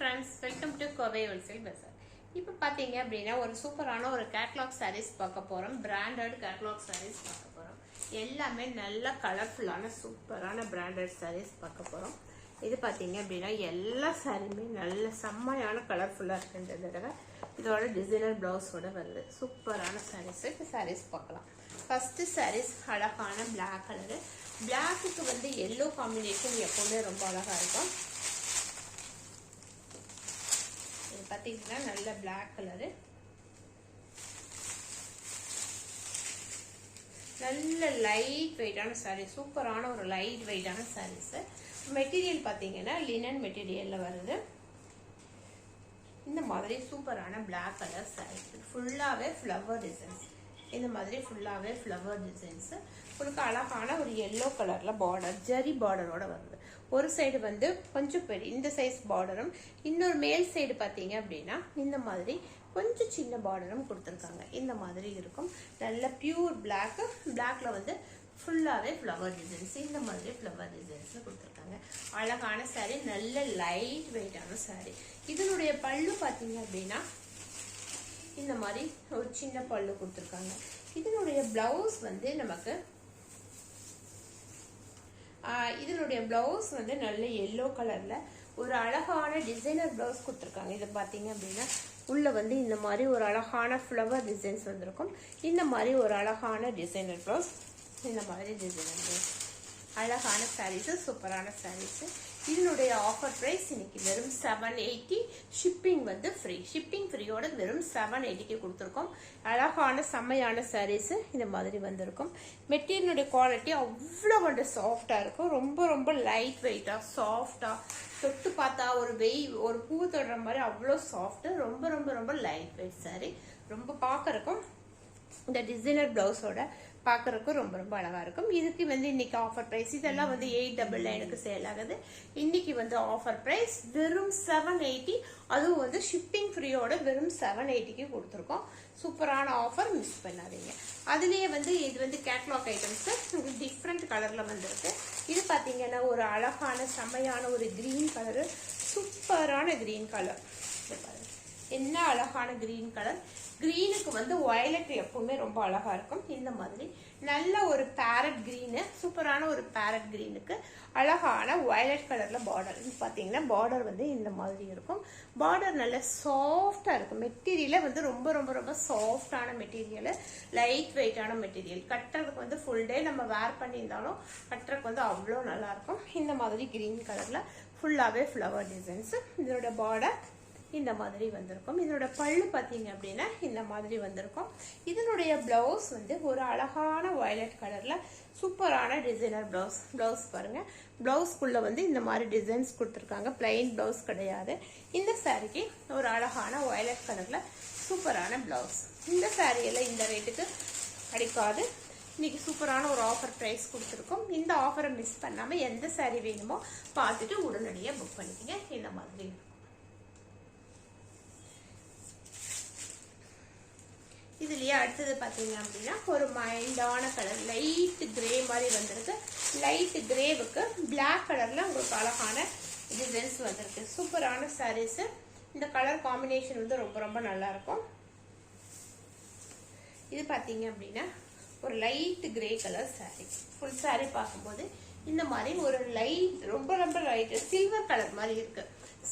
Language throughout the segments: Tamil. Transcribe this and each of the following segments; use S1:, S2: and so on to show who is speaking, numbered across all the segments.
S1: friends, welcome to Kovai Wholesale Bazaar. இப்போ பாத்தீங்க அப்படினா ஒரு சூப்பரான ஒரு கேட்டலாக் sarees பார்க்க போறோம். பிராண்டட் கேட்டலாக் sarees பார்க்க போறோம். எல்லாமே நல்ல கலர்ஃபுல்லான சூப்பரான பிராண்டட் sarees பார்க்க போறோம். இது பாத்தீங்க அப்படினா எல்லா சாரியுமே நல்ல செம்மையான கலர்ஃபுல்லா இருக்குன்றதோட இதோட டிசைனர் பிளவுஸோட வருது. சூப்பரான sarees. இந்த sarees பார்க்கலாம். ஃபர்ஸ்ட் sarees அழகான Black கலர். Blackக்கு வந்து yellow காம்பினேஷன் எப்பவுமே ரொம்ப அழகா இருக்கும். பாத்தீங்கன்னா நல்ல Black கலர், நல்ல லைட் வெயிட்டான சாரி, சூப்பரான ஒரு லைட் வெயிட்டான சாரீஸ். மெட்டீரியல் பாத்தீங்கன்னா லினன் மெட்டீரியல்ல வருது. இந்த மாதிரி சூப்பரான Black கலர் சாரி, ஃபுல்லாவே ஃப்ளவர் டிசைன்ஸ். இந்த மாதிரி ஃபுல்லாவே ஃப்ளவர் டிசைன்ஸ். உங்களுக்கு அழகான ஒரு yellow கலர்ல பார்டர், ஜரி பார்டரோட வருது. ஒரு சைடு வந்து கொஞ்சம் பெரிய இந்த சைஸ் பார்டரும், இன்னொரு மேல் சைடு பாத்தீங்க அப்படின்னா இந்த மாதிரி கொஞ்சம் சின்ன பார்டரும் கொடுத்துருக்காங்க. இந்த மாதிரி இருக்கும். நல்ல பியூர் பிளாக்ல வந்து ஃபுல்லாவே ஃப்ளவர் டிசைன்ஸ். இந்த மாதிரி ஃப்ளவர் டிசைன்ஸ் கொடுத்துருக்காங்க. அழகான சாரி, நல்ல லைட் வெயிட்டான சாரி. இதனுடைய பல்லு பாத்தீங்க அப்படின்னா இந்த மாதிரி ஒரு சின்ன பல்லு கொடுத்துருக்காங்க. இதனுடைய பிளவுஸ் வந்து நமக்கு நல்ல yellow கலர்ல ஒரு அழகான டிசைனர் பிளவுஸ் கொடுத்துருக்காங்க. இதை பாத்தீங்க அப்படின்னா உள்ள வந்து இந்த மாதிரி ஒரு அழகான ஃப்ளவர் டிசைன்ஸ் வந்திருக்கும். இந்த மாதிரி ஒரு அழகான டிசைனர் பிளவுஸ், இந்த மாதிரி டிசைனர் பிளவுஸ். அழகான சாரீஸ், சூப்பரான சாரீஸ். இதனுடைய ஆஃபர் பிரைஸ் இன்னைக்கு வெறும் 780. ஷிப்பிங் வந்து ஃப்ரீ. ஷிப்பிங் ஃப்ரீயோட வெறும் 780க்கு கொடுத்துருக்கோம். அழகான செம்மையான சாரீஸ் இந்த மாதிரி வந்திருக்கும். மெட்டீரியலுடைய குவாலிட்டி அவ்வளோ வந்து சாஃப்டா இருக்கும். ரொம்ப ரொம்ப லைட் வெயிட்டா சாஃப்டா, தொட்டு பார்த்தா ஒரு பூ தொடுற மாதிரி அவ்வளோ சாஃப்ட். ரொம்ப ரொம்ப ரொம்ப லைட் வெயிட் சாரி. ரொம்ப பார்க்கறக்கும் இந்த டிசைனர் பிளவுஸோட பார்க்கறதுக்கு ரொம்ப ரொம்ப அழகா இருக்கும். இதுக்கு வந்து இன்னைக்கு ஆஃபர் பிரைஸ், இதெல்லாம் வந்து 899க்கு சேல் ஆகுது. இன்னைக்கு வந்து ஆஃபர் பிரைஸ் வெறும் 780. அதுவும் வந்து ஷிப்பிங் ஃப்ரீயோட வெறும் 780க்கு கொடுத்துருக்கோம். சூப்பரான ஆஃபர், மிஸ் பண்ணாதீங்க. அதுலயே வந்து இது வந்து கேட்லாக் ஐட்டம்ஸ் டிஃப்ரெண்ட் கலர்ல வந்திருக்கு. இது பாத்தீங்கன்னா ஒரு அழகான செம்மையான ஒரு கிரீன் கலரு, சூப்பரான கிரீன் கலர். என்ன அழகான கிரீன் கலர். கிரீனுக்கு வந்து வயலட் எப்பவுமே ரொம்ப அழகா இருக்கும். இந்த மாதிரி நல்ல ஒரு பேரட் கிரீனு, சூப்பரான ஒரு பேரட் கிரீனுக்கு அழகான வயலட் கலர்ல பார்டர். பாத்தீங்கன்னா பார்டர் வந்து இந்த மாதிரி இருக்கும். பார்டர் நல்ல சாஃப்டா இருக்கும். மெட்டீரியல வந்து ரொம்ப ரொம்ப ரொம்ப சாஃப்டான மெட்டீரியல், லைட் வெயிட்டான மெட்டீரியல். கட்டுறதுக்கு வந்து ஃபுல் டே நம்ம வேர் பண்ணியிருந்தாலும் கட்டுறதுக்கு வந்து அவ்வளோ நல்லா இருக்கும். இந்த மாதிரி கிரீன் கலர்ல ஃபுல்லாவே ஃப்ளவர் டிசைன்ஸ். இதோட பார்டர் இந்த மாதிரி வந்திருக்கும். இதனோட பல்லு பாத்தீங்க அப்படின்னா இந்த மாதிரி வந்திருக்கும். இதனுடைய பிளவுஸ் வந்து ஒரு அழகான வயலட் கலர்ல சூப்பரான டிசைனர் பிளவுஸ் பாருங்க. பிளவுஸ்க்குள்ள வந்து இந்த மாதிரி டிசைன்ஸ் கொடுத்துருக்காங்க. பிளைன் பிளவுஸ் கிடையாது. இந்த சாரிக்கு ஒரு அழகான வயலட் கலர்ல சூப்பரான பிளவுஸ். இந்த சாரியெல்லாம் இந்த ரேட்டுக்கு கிடைக்காது. இன்னைக்கு சூப்பரான ஒரு ஆஃபர் பிரைஸ் கொடுத்துருக்கோம். இந்த ஆஃபரை மிஸ் பண்ணாம எந்த சாரி வேணுமோ பார்த்துட்டு உடனடியாக புக் பண்ணிக்கங்க. இந்த மாதிரி இதுலயே அடுத்தது பாத்தீங்க அப்படின்னா ஒரு மைல்டான கலர், லைட் கிரே மாதிரி வந்திருக்கு. லைட் கிரேவுக்கு பிளாக் கலர்ல உங்களுக்கு அழகான டிசைன்ஸ் வந்திருக்கு. சூப்பரான சாரீஸ். இந்த கலர் காம்பினேஷன் வந்து ரொம்ப ரொம்ப நல்லா இருக்கும். இது பாத்தீங்க அப்படின்னா ஒரு light grey colour sorry. Full sorry பார்க்கும்போது இந்த மாதிரி ஒரு லைட், ரொம்ப ரொம்ப லைட் சில்வர் கலர் மாதிரி இருக்கு.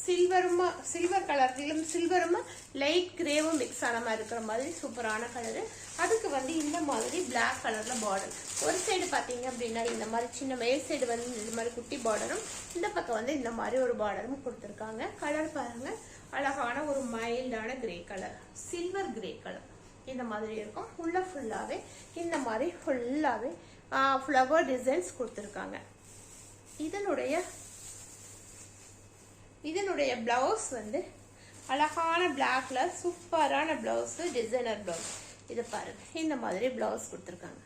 S1: சில்வர் கலர்லயும் சில்வரும் லைட் கிரேவும் மிக்ஸ் ஆன மாதிரி இருக்கிற மாதிரி சூப்பரான கலரு. அதுக்கு வந்து இந்த மாதிரி Black கலர்ல பார்டர். ஒரு சைடு பாத்தீங்க அப்படின்னா இந்த மாதிரி சின்ன மேல் சைடு வந்து இந்த மாதிரி குட்டி பார்டரும், இந்த பக்கம் வந்து இந்த மாதிரி ஒரு பார்டரும் கொடுத்துருக்காங்க. கலர் பாருங்க, அழகான ஒரு மைல்டான grey colour, silver grey colour இந்த மாதிரி இருக்கும். உள்ள ஃபுல்லாவே இந்த மாதிரி ஃபுல்லாவே ஃப்ளவர் டிசைன்ஸ் கொடுத்துருக்காங்க. இதனுடைய பிளவுஸ் வந்து அழகான பிளாக்ல சூப்பரான பிளவுஸ், டிசைனர் பிளவுஸ். இது பாருங்க, இந்த மாதிரி பிளவுஸ் கொடுத்துருக்காங்க.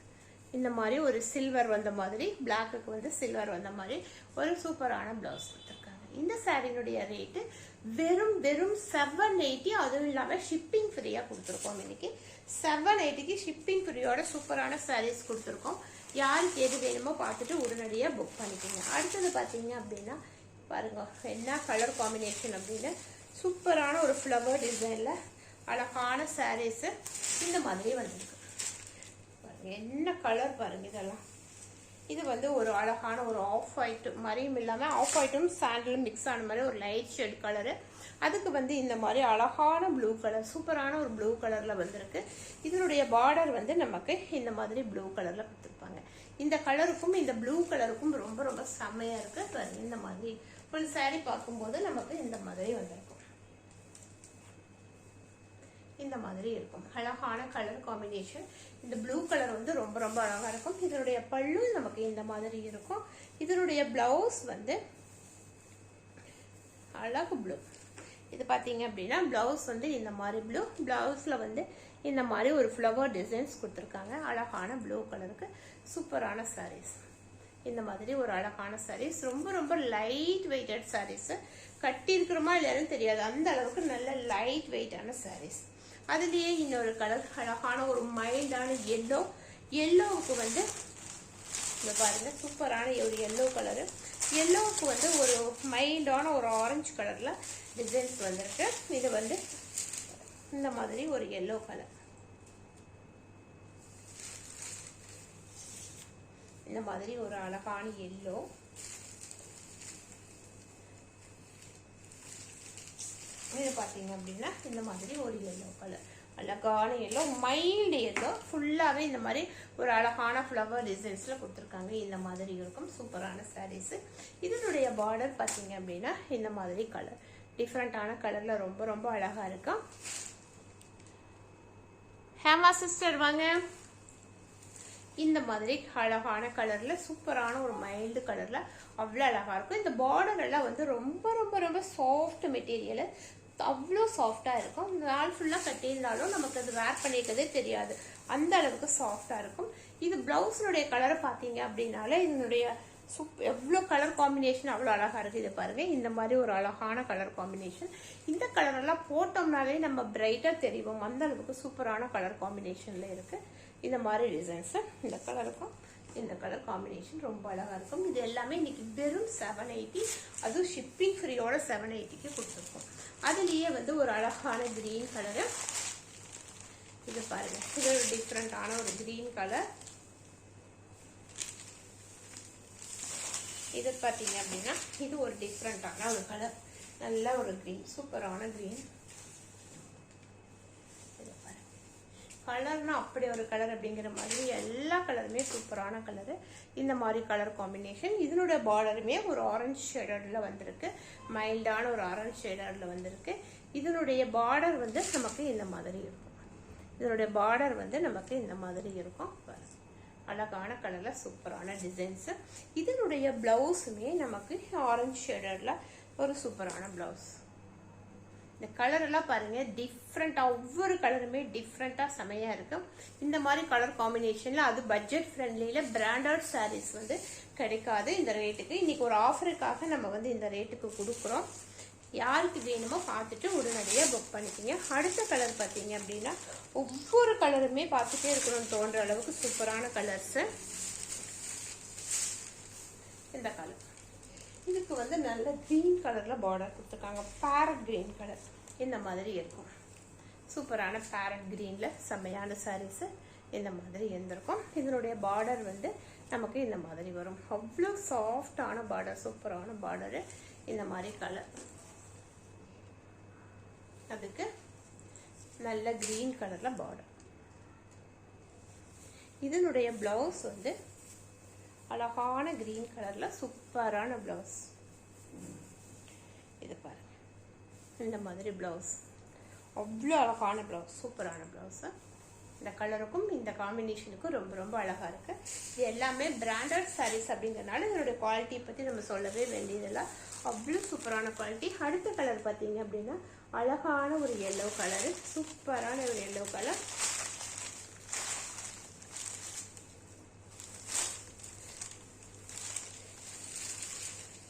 S1: இந்த மாதிரி ஒரு சில்வர் வந்த மாதிரி, பிளாக்குக்கு வந்து சில்வர் வந்த மாதிரி ஒரு சூப்பரான பிளவுஸ் கொடுத்துருக்காங்க. இந்த சாரியினுடைய ரேட்டு வெறும் 780. அதுவும் இல்லாம ஷிப்பிங் ஃப்ரீயா கொடுத்துருக்கோம். இன்னைக்கு 780க்கு ஷிப்பிங் ஃப்ரீயோட சூப்பரான சாரீஸ் கொடுத்துருக்கோம். யாருக்கு எது வேணுமோ பார்த்துட்டு உடனடியாக புக் பண்ணிக்கோங்க. அடுத்தது பார்த்தீங்க அப்படின்னா பாருங்க, என்ன கலர் காம்பினேஷன் அப்படின்னு சூப்பரான ஒரு ஃப்ளவர் டிசைனில் அழகான சாரீஸு இந்த மாதிரி வந்துருக்கு. பாருங்க என்ன கலர் பாருங்க இதெல்லாம். இது வந்து ஒரு அழகான ஒரு ஆஃப் ஒயிட் மாதிரியும் இல்லாமல் ஆஃப் ஒயிட்டும் சாண்டிலும் மிக்ஸ் ஆன மாதிரி ஒரு லைட் ஷேட் கலரு. அதுக்கு வந்து இந்த மாதிரி அழகான ப்ளூ கலர், சூப்பரான ஒரு ப்ளூ கலரில் வந்திருக்கு. இதனுடைய பார்டர் வந்து நமக்கு இந்த மாதிரி ப்ளூ கலரில் கொடுத்துருப்பாங்க. இந்த கலருக்கும் இந்த ப்ளூ கலருக்கும் ரொம்ப ரொம்ப செம்மையாக இருக்குது. இந்த மாதிரி ஒரு சாரீ பார்க்கும்போது நமக்கு இந்த மாதிரி வந்திருக்கும். இந்த மாதிரி இருக்கும். அழகான கலர் காம்பினேஷன். இந்த ப்ளூ கலர் வந்து ரொம்ப ரொம்ப அழகா இருக்கும். இதனுடைய பல்லு நமக்கு இந்த மாதிரி இருக்கும். இதனுடைய பிளவுஸ் வந்து அழகு ப்ளூ. இது பார்த்தீங்க அப்படின்னா பிளவுஸ் வந்து இந்த மாதிரி ப்ளூ. பிளவுஸில் வந்து இந்த மாதிரி ஒரு ஃப்ளவர் டிசைன்ஸ் கொடுத்துருக்காங்க. அழகான ப்ளூ கலருக்கு சூப்பரான சாரீஸ். இந்த மாதிரி ஒரு அழகான சாரீஸ். ரொம்ப ரொம்ப லைட் வெயிட்டட் சாரீஸ். கட்டி இருக்கிறோமா இல்லைன்னு தெரியாது, அந்த அளவுக்கு நல்ல லைட் வெயிட்டான சாரீஸ். அதுலேயே இன்னொரு கலர் அழகான ஒரு மைல்டான எல்லோ. எல்லோவுக்கு வந்து இங்கே பாருங்க சூப்பரான ஒரு எல்லோ கலரு. எல்லோவுக்கு வந்து ஒரு மைல்டான ஒரு ஆரஞ்சு கலரில் டிசைன்ஸ் வந்திருக்கு. இது வந்து இந்த மாதிரி ஒரு எல்லோ கலர். இந்த மாதிரி ஒரு அழகான எல்லோ. இது பார்த்தீங்க அப்படின்னா இந்த மாதிரி ஒரு எல்லோ கலர், அழகான எல்லோ, மைல்டு எல்லோ. ஃபுல்லாகவே இந்த மாதிரி ஒரு அழகான ஃப்ளவர் டிசைன்ஸில் கொடுத்துருக்காங்க. இந்த மாதிரி இருக்கும். சூப்பரான சாரீஸு. இதனுடைய பார்டர் பார்த்தீங்க அப்படின்னா இந்த மாதிரி கலர், டிஃப்ரெண்ட்டான கலரில் ரொம்ப ரொம்ப அழகாக இருக்கும். ஹேமா சிஸ்டர் வாங்க. இந்த மாதிரி அழகான கலரில் சூப்பரான ஒரு மைல்டு கலரில் அவ்வளோ அழகாக இருக்கும். இந்த பார்டர் எல்லாம் வந்து ரொம்ப ரொம்ப ரொம்ப சாஃப்ட் மெட்டீரியலு. அவ்வளோ சாஃப்டாக இருக்கும். நாள் ஃபுல்லாக கட்டியிருந்தாலும் நமக்கு அது வேர் பண்ணிக்கிறதே தெரியாது, அந்த அளவுக்கு சாஃப்டாக இருக்கும். இது பிளவுஸினுடைய கலரை பார்த்தீங்க அப்படின்னாலே இதனுடைய எவ்வளோ கலர் காம்பினேஷன் அவ்வளோ அழகாக இருக்குது. இதை பாருங்கள், இந்த மாதிரி ஒரு அழகான கலர் காம்பினேஷன். இந்த கலரெல்லாம் போட்டோம்னாலே நம்ம பிரைட்டாக தெரியும், அந்த அளவுக்கு சூப்பரான கலர் காம்பினேஷனில் இருக்குது. இந்த மாதிரி டிசைன்ஸு. இந்த கலருக்கும் இந்த கலர் காம்பினேஷன் ரொம்ப அழகாக இருக்கும். இது எல்லாமே இன்னைக்கு வெறும் 780, அதுவும் ஷிப்பிங் ஃப்ரீயோட 780க்கு கொடுத்துருக்கோம். அதுலேயே வந்து ஒரு அழகான கிரீன் கலரு. இது பாருங்க, இது ஒரு டிஃப்ரெண்டான ஒரு கிரீன் கலர். இது பார்த்தீங்க அப்படின்னா இது ஒரு டிஃப்ரெண்டான ஒரு கலர், நல்ல ஒரு கிரீன், சூப்பரான கிரீன். கலர்னா அப்படி ஒரு கலர் அப்படிங்கிற மாதிரி எல்லா கலருமே சூப்பரான கலரு. இந்த மாதிரி கலர் காம்பினேஷன். இதனுடைய பார்டருமே ஒரு ஆரஞ்சு ஷேடர்ல வந்திருக்கு, மைல்டான ஒரு ஆரஞ்சு ஷேடர்ல வந்திருக்கு. இதனுடைய பார்டர் வந்து நமக்கு இந்த மாதிரி இருக்கும். இதனுடைய பார்டர் வந்து நமக்கு இந்த மாதிரி இருக்கும். அழகான கலர்ல சூப்பரான டிசைன்ஸ். இதனுடைய பிளவுஸுமே நமக்கு ஆரஞ்சு ஷேடர்ல ஒரு சூப்பரான பிளவுஸ். இந்த கலர் எல்லாம் பாருங்க டிஃப்ரெண்டா, ஒவ்வொரு கலருமே டிஃப்ரெண்டா செமையா இருக்கும். இந்த மாதிரி கலர் காம்பினேஷன்ல அது பட்ஜெட் ஃப்ரெண்ட்லியில பிராண்டட் சாரீஸ் வந்து கிடைக்காது இந்த ரேட்டுக்கு. இன்னைக்கு ஒரு ஆஃபருக்காக நம்ம வந்து இந்த ரேட்டுக்கு கொடுக்குறோம். யாருக்கு வேணுமோ பார்த்துட்டு உடனடியாக புக் பண்ணிக்கிங்க. அடுத்த கலர் பார்த்தீங்க அப்படின்னா ஒவ்வொரு கலருமே பார்த்துட்டே இருக்கணும்னு தோன்ற அளவுக்கு சூப்பரான கலர்ஸ். இந்த கலர் இதுக்கு வந்து நல்ல கிரீன் கலர்ல பார்டர் கொடுத்துருக்காங்க, பேரட் கிரீன் கலர். இந்த மாதிரி இருக்கும். சூப்பரான பேரட் கிரீன்ல செம்மையான சாரீஸ் இந்த மாதிரி இருந்திருக்கும். இதனுடைய பார்டர் வந்து நமக்கு இந்த மாதிரி வரும். அவ்வளோ சாஃப்டான பார்டர், சூப்பரான பார்டரு. இந்த மாதிரி கலர், அதுக்கு நல்ல கிரீன் கலர்ல பார்டர். இதனுடைய பிளவுஸ் வந்து அழகான கிரீன் கலர்ல சூப்பரான பிளவுஸ். இது பாருங்க, இந்த மாதிரி பிளவுஸ் அவ்வளோ அழகான பிளவுஸ், சூப்பரான பிளவுஸ். இந்த கலருக்கும் இந்த காம்பினேஷனுக்கும் ரொம்ப ரொம்ப அழகா இருக்கு. இது எல்லாமே பிராண்டட் சாரீஸ் அப்படிங்கிறதுனால இதனுடைய குவாலிட்டி பத்தி நம்ம சொல்லவே வேண்டியதில்லை, அவ்வளோ சூப்பரான குவாலிட்டி. அடுத்த கலர் பார்த்தீங்க அப்படின்னா அழகான ஒரு எல்லோ கலரு, சூப்பரான ஒரு எல்லோ கலர்.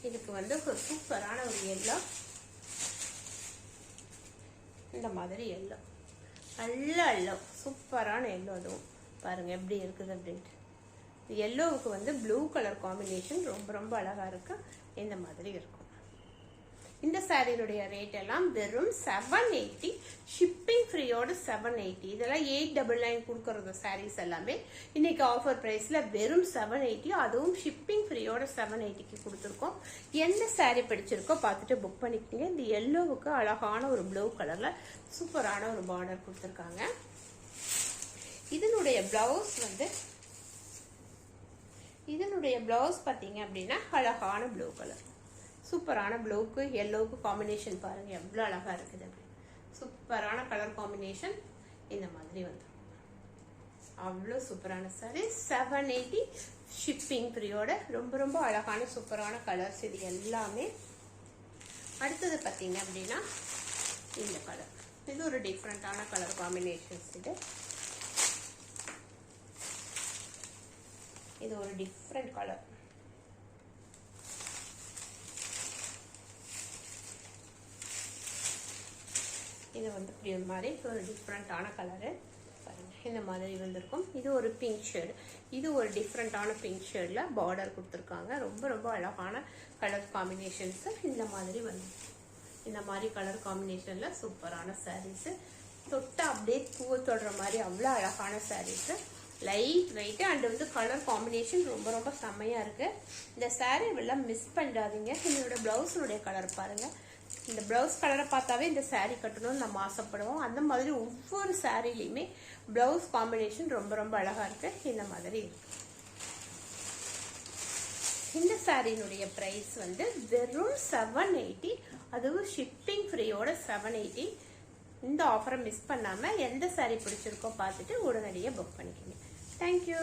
S1: இதுக்கு வந்து ஒரு சூப்பரான ஒரு எல்லோ, இந்த மாதிரி எல்லோ, நல்ல எல்லோ, சூப்பரான எல்லோ. அதுவும் பாருங்க எப்படி இருக்குது அப்படின்ட்டு. எல்லோவுக்கு வந்து ப்ளூ கலர் காம்பினேஷன் ரொம்ப ரொம்ப அழகா இருக்கு. இந்த மாதிரி இருக்கும். இந்த சாரியுடைய ரேட் எல்லாம் வெறும் 780, ஷிப்பிங் ஃப்ரீயோட 780. இதெல்லாம் 899 கொடுக்கறது சாரீஸ் எல்லாமே இன்னைக்கு ஆஃபர் பிரைஸ்ல வெறும் 780, அதுவும் ஷிப்பிங் ஃப்ரீயோட 780க்கு கொடுத்துருக்கோம். எந்த சாரி பிடிச்சிருக்கோ பார்த்துட்டு புக் பண்ணிக்கோங்க. இந்த எல்லோவுக்கு அழகான ஒரு ப்ளூ கலர்ல சூப்பரான ஒரு பார்டர் கொடுத்துருக்காங்க. இதனுடைய பிளவுஸ் பார்த்தீங்க அப்படின்னா அழகான ப்ளூ கலர், சூப்பரான ப்ளூக்கு எல்லோவுக்கு காம்பினேஷன் பாருங்க எவ்வளோ அழகா இருக்குது அப்படின்னு. சூப்பரான கலர் காம்பினேஷன் இந்த மாதிரி வந்து அவ்வளோ சூப்பரான சாரி. 780 ஷிப்பிங் ஃப்ரீயோட ரொம்ப ரொம்ப அழகான சூப்பரான கலர்ஸ் இது எல்லாமே. அடுத்தது பார்த்தீங்க அப்படின்னா இந்த கலர், இது ஒரு டிஃப்ரெண்டான கலர் காம்பினேஷன்ஸ். இது ஒரு டிஃப்ரெண்ட் கலர். இது வந்து இப்படி ஒரு மாதிரி ஒரு டிஃப்ரெண்டான கலரு பாருங்க, இந்த மாதிரி வந்திருக்கும். இது ஒரு பிங்க் ஷேடு, இது ஒரு டிஃப்ரெண்டான பிங்க் ஷேட்ல பார்டர் கொடுத்துருக்காங்க. ரொம்ப ரொம்ப அழகான கலர் காம்பினேஷன்ஸ் இந்த மாதிரி வந்து இந்த மாதிரி கலர் காம்பினேஷன்ல சூப்பரான சாரீஸ். தொட்டா அப்படியே பூவை தொடுற மாதிரி அவ்வளோ அழகான சாரீஸ். லைட் வெயிட் அண்ட் வந்து கலர் காம்பினேஷன் ரொம்ப ரொம்ப செம்மையா இருக்கு. இந்த சாரீ எல்லாம் மிஸ் பண்ணாதீங்க. இதோட பிளவுஸுடைய கலர் பாருங்க. இந்த பிளவுஸ் கலரை பார்த்தாவே இந்த சாரீ கட்டணும்னு நம்ம ஆசைப்படுவோம். அந்த மாதிரி ஒவ்வொரு சாரிலையுமே பிளவுஸ் காம்பினேஷன் ரொம்ப ரொம்ப அழகா இருக்கு. இந்த மாதிரி இருக்கு. இந்த சாரியினுடைய பிரைஸ் வந்து வெறும் 780, அதுவும் ஷிப்பிங் ஃப்ரீயோட 780. இந்த ஆஃபரை மிஸ் பண்ணாம எந்த சாரி பிடிச்சிருக்கோ பார்த்துட்டு உடனடியாக புக் பண்ணிக்கோங்க. தேங்க்யூ.